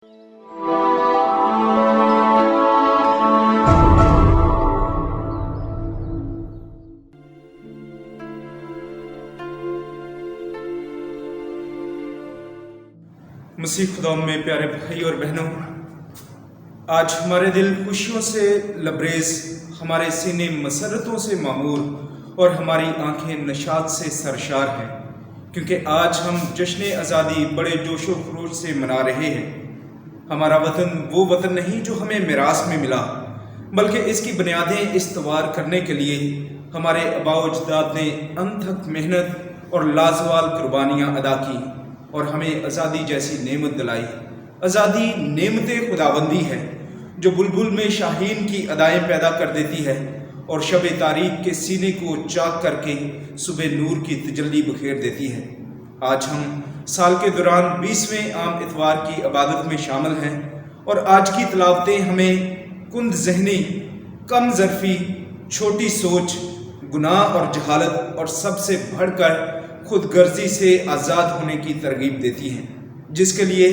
मसीह खुदा में प्यारे भाई और बहनों, आज हमारे दिल खुशियों से लबरेज, हमारे सीने मसरतों से मामूर और हमारी आंखें नशात से सरशार हैं, क्योंकि आज हम जश्न आज़ादी बड़े जोशो खरोश से मना रहे हैं। हमारा वतन वो वतन नहीं जो हमें मिरास में मिला, बल्कि इसकी बुनियादें इस्तवार करने के लिए हमारे आबाओ अजदाद ने अनथक मेहनत और लाजवाल कुर्बानियाँ अदा की और हमें आज़ादी जैसी नेमत दिलाई। आज़ादी नेमत खुदाबंदी है जो बुलबुल में शाहीन की अदाएं पैदा कर देती है और शब तारीख के सीने को चाक करके सुबह नूर की तजल्ली बखेर देती है। आज हम साल के दौरान 20वें आम इतवार की इबादत में शामिल हैं और आज की तिलावतें हमें कुंद जहनी, कम ज़रफ़ी, छोटी सोच, गुनाह और जहालत और सबसे बढ़कर खुद गर्जी से आज़ाद होने की तरगीब देती हैं, जिसके लिए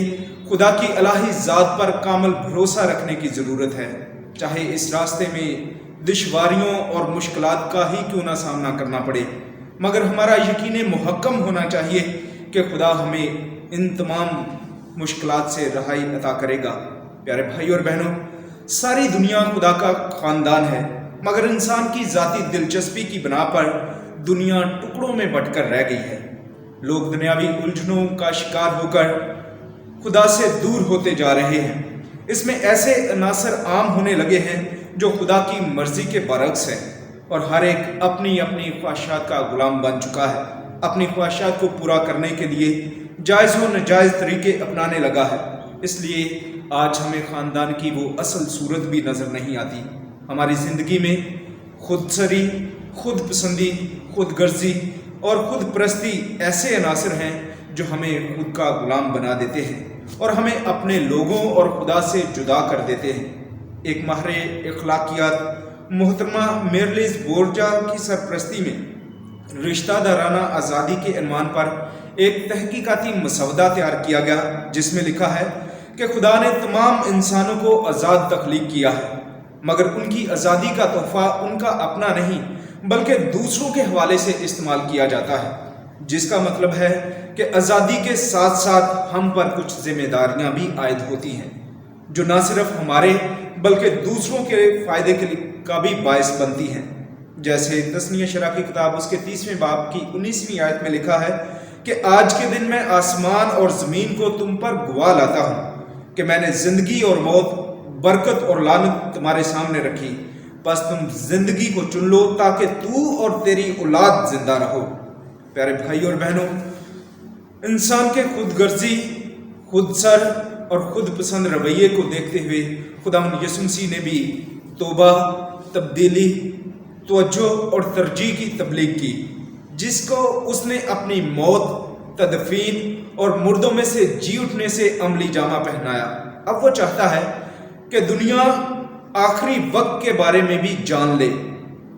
खुदा की इलाही ज़ात पर कामिल भरोसा रखने की ज़रूरत है, चाहे इस रास्ते में दुश्वारियों और मुश्किलात का ही क्यों ना सामना करना पड़े। मगर हमारा यकीन मुहक्कम होना चाहिए कि खुदा हमें इन तमाम मुश्किलात से रहाई अता करेगा। प्यारे भाई और बहनों, सारी दुनिया खुदा का ख़ानदान है, मगर इंसान की ज़ाती दिलचस्पी की बिना पर दुनिया टुकड़ों में बंटकर रह गई है। लोग दुनियावी उलझनों का शिकार होकर खुदा से दूर होते जा रहे हैं। इसमें ऐसे अनासर आम होने लगे हैं जो खुदा की मर्जी के बरक्स हैं और हर एक अपनी अपनी ख्वाहिशात का गुलाम बन चुका है। अपनी ख्वाहिशात को पूरा करने के लिए जायज़ व नाजायज़ तरीके अपनाने लगा है। इसलिए आज हमें ख़ानदान की वो असल सूरत भी नज़र नहीं आती। हमारी ज़िंदगी में खुदसरी, खुद पसंदी, खुद गर्जी और खुद परस्ती ऐसे अनासर हैं जो हमें खुद का गुलाम बना देते हैं और हमें अपने लोगों और खुदा से जुदा कर देते हैं। एक माहिर अखलाकियात मोहतरमा मेरलिस बोर्जा की सरपरस्ती में रिश्ता दाराना आज़ादी के अनवान पर एक तहकीकाती मसवदा तैयार किया गया, जिसमें लिखा है कि खुदा ने तमाम इंसानों को आज़ाद तख्लीक किया है, मगर उनकी आज़ादी का तोहफ़ा उनका अपना नहीं बल्कि दूसरों के हवाले से इस्तेमाल किया जाता है, जिसका मतलब है कि आज़ादी के साथ साथ हम पर कुछ जिम्मेदारियां भी आयद होती हैं जो न सिर्फ हमारे बल्कि दूसरों के फ़ायदे के लिए का भी बायस बनती हैं। जैसे तस्नीह शरा की किताब उसके 30वें बाब की 19वीं आयत में लिखा है कि आज के दिन मैं आसमान और ज़मीन को तुम पर गवाह लाता हूँ कि मैंने ज़िंदगी और मौत, बरकत और लानत तुम्हारे सामने रखी, बस तुम जिंदगी को चुन लो ताकि तू और तेरी औलाद जिंदा रहो। प्यारे भाई और बहनों, इंसान के खुद गर्जी, खुद सर और खुद पसंद रवैये को देखते हुए खुदावंद यीशु मसीह ने भी तौबा, तब्दीली, तवज्जो और तरजीह की तबलीग की, जिसको उसने अपनी मौत, तदफीन और मुर्दों में से जी उठने से अमली जामा पहनाया। अब वो चाहता है कि दुनिया आखिरी वक्त के बारे में भी जान ले।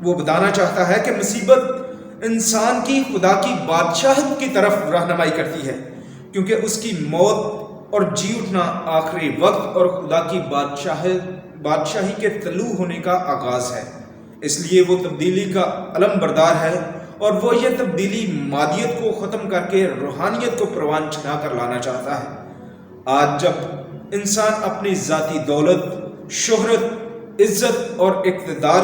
वो बताना चाहता है कि मुसीबत इंसान की खुदा की बादशाहत की तरफ रहनुमाई करती है, क्योंकि उसकी मौत और जी उठना आखिरी वक्त और खुदा की बादशाही के तलू होने का आगाज़ है। इसलिए वो तब्दीली का अलम बरदार है और वो ये तब्दीली मादियत को ख़त्म करके रूहानियत को परवान चढ़ा कर लाना चाहता है। आज जब इंसान अपनी ज़ाती दौलत, शोहरत, इज्जत और इक़्तिदार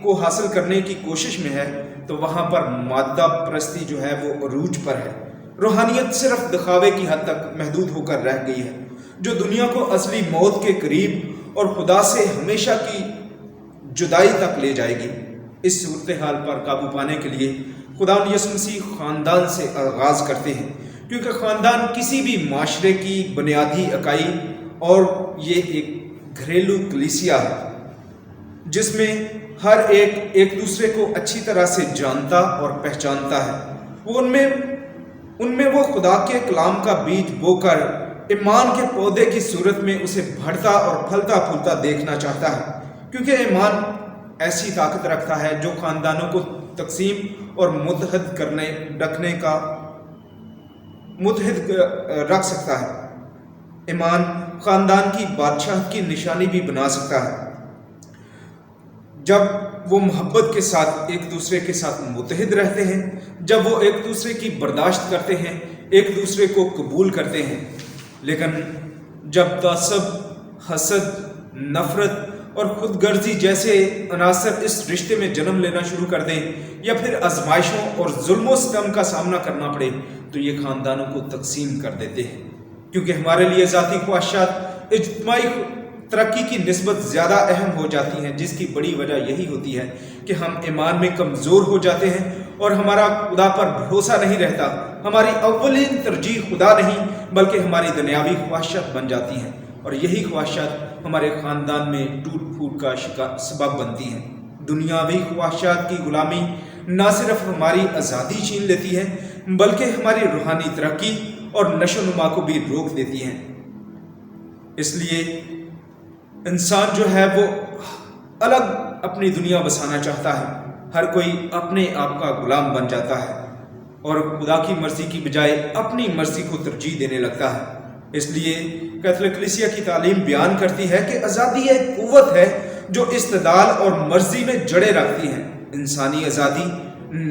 को हासिल करने की कोशिश में है, तो वहाँ पर मादा परस्ती जो है वो अरूज पर है। रूहानियत सिर्फ दिखावे की हद तक महदूद होकर रह गई है, जो दुनिया को असली मौत के करीब और खुदा से हमेशा की जुदाई तक ले जाएगी। इस सूरत हाल पर काबू पाने के लिए खुदावंद यीशु मसीह ख़ानदान से आगाज़ करते हैं, क्योंकि ख़ानदान किसी भी माशरे की बुनियादी इकाई और ये एक घरेलू कलीसिया है जिसमें हर एक दूसरे को अच्छी तरह से जानता और पहचानता है। वो उनमें वो खुदा के कलाम का बीज बोकर ईमान के पौधे की सूरत में उसे बढ़ता और फलता फूलता देखना चाहता है, क्योंकि ईमान ऐसी ताकत रखता है जो खानदानों को तकसीम और मुतहद रख सकता है। ईमान خاندان کی بادشاہت کی نشانی بھی بنا سکتا ہے۔ جب وہ محبت کے ساتھ ایک دوسرے کے ساتھ متحد رہتے ہیں، جب وہ ایک دوسرے کی برداشت کرتے ہیں، ایک دوسرے کو قبول کرتے ہیں۔ لیکن جب تعصب، حسد، نفرت اور خود غرضی جیسے عناصر اس رشتے میں جنم لینا شروع کر دیں، یا پھر آزمائشوں اور ظلم و ستم کا سامنا کرنا پڑے، تو یہ خاندانوں کو تقسیم کر دیتے ہیں، کیونکہ ہمارے لیے ذاتی خواہشات اجتماعی ترقی کی نسبت زیادہ اہم ہو جاتی ہیں، جس کی بڑی وجہ یہی ہوتی ہے کہ ہم ایمان میں کمزور ہو جاتے ہیں اور ہمارا خدا پر بھروسہ نہیں رہتا۔ ہماری اولین ترجیح خدا نہیں بلکہ ہماری دنیاوی خواہشات بن جاتی ہیں، اور یہی خواہشات ہمارے خاندان میں ٹوٹ پھوٹ کا سبب بنتی ہیں۔ دنیاوی خواہشات کی غلامی نہ صرف ہماری آزادی چھین لیتی ہے بلکہ ہماری روحانی ترقی اور نشو و نما کو بھی روک دیتی ہیں۔ اس لیے انسان جو ہے وہ الگ اپنی دنیا بسانا چاہتا ہے، ہر کوئی اپنے آپ کا غلام بن جاتا ہے اور خدا کی مرضی کی بجائے اپنی مرضی کو ترجیح دینے لگتا ہے۔ اس لیے کیتھولک کلیسیا کی تعلیم بیان کرتی ہے کہ آزادی ایک قوت ہے جو استدلال اور مرضی میں جڑے رکھتی ہے۔ انسانی آزادی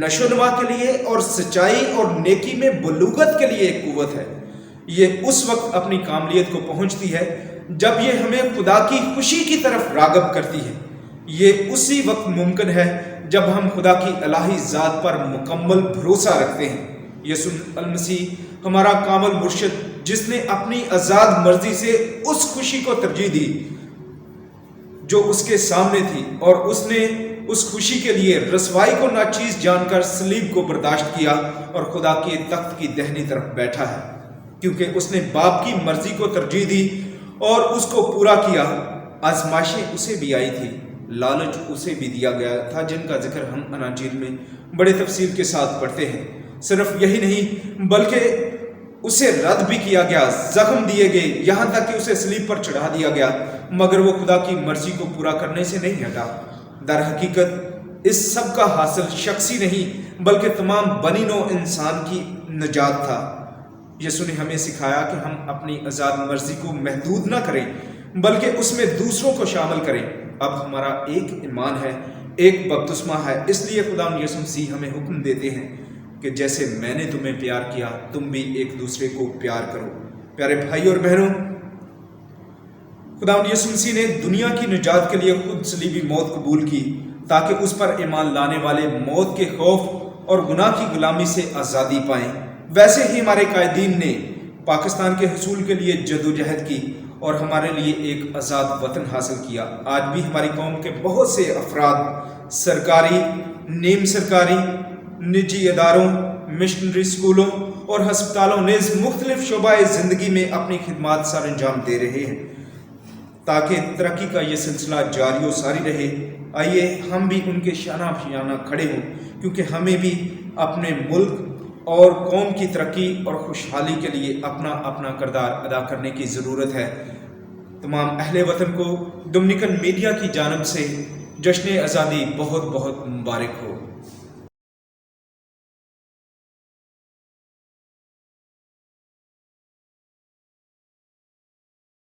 نشو و نما کے لیے اور سچائی اور نیکی میں بلوغت کے لیے ایک قوت ہے۔ یہ اس وقت اپنی کاملیت کو پہنچتی ہے جب یہ ہمیں خدا کی خوشی کی طرف راغب کرتی ہے۔ یہ اسی وقت ممکن ہے جب ہم خدا کی الہی ذات پر مکمل بھروسہ رکھتے ہیں۔ یسوع المسیح ہمارا کامل مرشد، جس نے اپنی آزاد مرضی سے اس خوشی کو ترجیح دی جو اس کے سامنے تھی، اور اس نے اس خوشی کے لیے رسوائی کو ناچیز جان کر صلیب کو برداشت کیا اور خدا کے تخت کی دہنی طرف بیٹھا ہے، کیونکہ اس نے باپ کی مرضی کو ترجیح دی اور اس کو پورا کیا۔ آزمائشیں اسے بھی آئی تھی، لالچ اسے بھی دیا گیا تھا، جن کا ذکر ہم اناجیل میں بڑے تفصیل کے ساتھ پڑھتے ہیں۔ صرف یہی نہیں بلکہ اسے رد بھی کیا گیا، زخم دیے گئے، یہاں تک کہ اسے صلیب پر چڑھا دیا گیا، مگر وہ خدا کی مرضی کو پورا کرنے سے نہیں ہٹا۔ در حقیقت اس سب کا حاصل شخصی نہیں بلکہ تمام بنی نوع انسان کی نجات تھا۔ یسوع نے ہمیں سکھایا کہ ہم اپنی آزاد مرضی کو محدود نہ کریں بلکہ اس میں دوسروں کو شامل کریں۔ اب ہمارا ایک ایمان ہے، ایک بپتسمہ ہے، اس لیے خدا یسوع مسیح ہمیں حکم دیتے ہیں کہ جیسے میں نے تمہیں پیار کیا تم بھی ایک دوسرے کو پیار کرو۔ پیارے بھائی اور بہنوں، خدا یسوع مسیح نے دنیا کی نجات کے لیے خود صلیبی موت قبول کی تاکہ اس پر ایمان لانے والے موت کے خوف اور گناہ کی غلامی سے آزادی پائیں۔ ویسے ہی ہمارے قائدین نے پاکستان کے حصول کے لیے جدوجہد کی اور ہمارے لیے ایک آزاد وطن حاصل کیا۔ آج بھی ہماری قوم کے بہت سے افراد سرکاری، نیم سرکاری، نجی اداروں، مشنری اسکولوں اور ہسپتالوں نیز مختلف شعبۂ زندگی میں اپنی خدمات سر انجام دے رہے ہیں تاکہ ترقی کا یہ سلسلہ جاری و ساری رہے۔ آئیے ہم بھی ان کے شانہ بشانہ کھڑے ہوں، کیونکہ ہمیں بھی اپنے ملک اور قوم کی ترقی اور خوشحالی کے لیے اپنا اپنا کردار ادا کرنے کی ضرورت ہے۔ تمام اہل وطن کو ڈومینیکن میڈیا کی جانب سے جشن آزادی بہت بہت مبارک ہو۔